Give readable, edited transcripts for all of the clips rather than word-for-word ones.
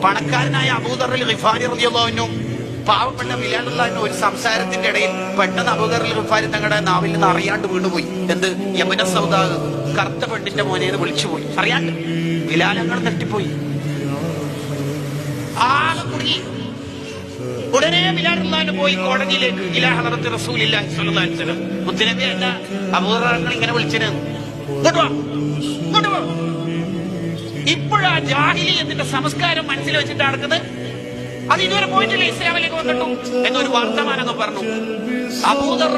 പണക്കാരനായ അബൂദർ ഗിഫാരി റളിയല്ലാഹു അൻഹു പാവപ്പെട്ട ബിലാൽ റളിയല്ലാഹു അൻഹു ഒരു സംസാരത്തിന്റെ ഇടയിൽ പെട്ടെന്ന് അബൂദർ ഗിഫാരി തങ്ങളുടെ നാവിൽ നിന്ന് അറിയാണ്ട് വീണുപോയി. എന്ത്? യമുന സൗദ, കറുത്ത പെണ്ണിന്റെ മോനെ വിളിച്ചുപോയി. അറിയാണ്ട് ബിലാൽ അങ്ങനെ തട്ടിപ്പോയി, ആകെ കുടുങ്ങി. ഉടനെ ബിലാൽ റളിയല്ലാഹു അൻഹു പോയി കോടതിയിലേക്ക്. ഇലാ ഹളറത്തി റസൂലില്ലാഹി സ്വല്ലല്ലാഹു അലൈഹി വസല്ലം, മുത്തനബി അല്ല അബൂദർ ഇങ്ങനെ വിളിച്ചത്. ഇപ്പോഴാ ജാഹിലിയ്യത്തിന്റെ സംസ്കാരം മനസ്സിൽ വെച്ചിട്ട് നടക്കുന്നത്. അത് ഇതുവരെ പോയിട്ടില്ല, ഇസ്ലാമിലേക്ക് വന്നിട്ടു എന്നൊരു വർത്തമാനം പറഞ്ഞു. അബൂദർ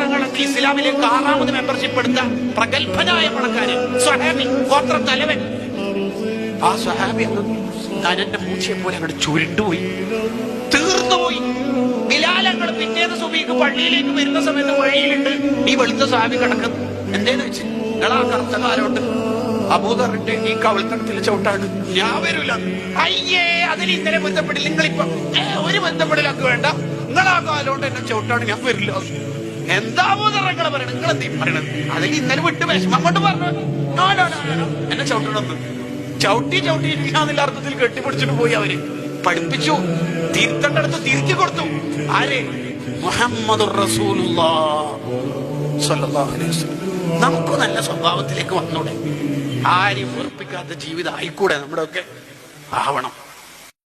ഇസ്ലാമിലേക്ക് 6ാമത് മെമ്പർഷിപ്പ് എടുത്ത പ്രഗത്ഭനായ പണക്കാരൻ, സ്വഹാബി, ഗോത്ര തലവൻ. ആ സ്വഹാബി തനന്റെ പൂച്ചയെ പോലെ അങ്ങോട്ട് ചുരുണ്ടുപോയി, തീർന്നുപോയി. ബിലാലങ്ങൾ പിറ്റേന്ന് സുബഹിക്ക് പള്ളിയിലേക്ക് വരുന്ന സമയത്ത് വഴിയിലുണ്ട് ഈ വെളുത്ത സ്വഹാബി കിടക്കുന്നു. എന്തേന്ന് വെച്ച്, നിങ്ങളാ കറുത്ത കാലോട്ട് അബൂദറിന്റെ ഈ കവിൾത്തടത്തിൽ ചവിട്ടാണ്, ഞാൻ വരൂല. അയ്യേ, അതിൽ ഇന്നലെ ബന്ധപ്പെടില്ല. നിങ്ങളിപ്പം ഒരു ബന്ധപ്പെടലൊക്കെ വേണ്ട, നിങ്ങളാ കാലോണ്ട് എന്നെ ചവിട്ടാണ്, ഞാൻ വരില്ല. എന്താ അബൂദറങ്ങളെ പറയണത്? നിങ്ങളെന്തീ പറയണത്? അതിൽ ഇന്നലെ വിട്ട് വിഷമം കൊണ്ട് പറഞ്ഞു എന്നെ ചവിട്ടണമെന്ന്. ചവിട്ടി ഇരിക്കാന്നുള്ള അർത്ഥത്തിൽ കെട്ടിപ്പിടിച്ചിട്ട് പോയി. അവര് പഠിപ്പിച്ചു, തിരുത്തേണ്ടടുത്ത് തിരുത്തി കൊടുത്തു. ആരെ? മുഹമ്മദുർ റസൂലുള്ളാഹ് സ്വല്ലല്ലാഹു അലൈഹി വസല്ലം. നമുക്ക് നല്ല സ്വഭാവത്തിലേക്ക് വന്നൂടെ? ആരെയും വെറുപ്പിക്കാത്ത ജീവിതം ആയിക്കൂടെ നമ്മുടെ ഒക്കെ ആവണം.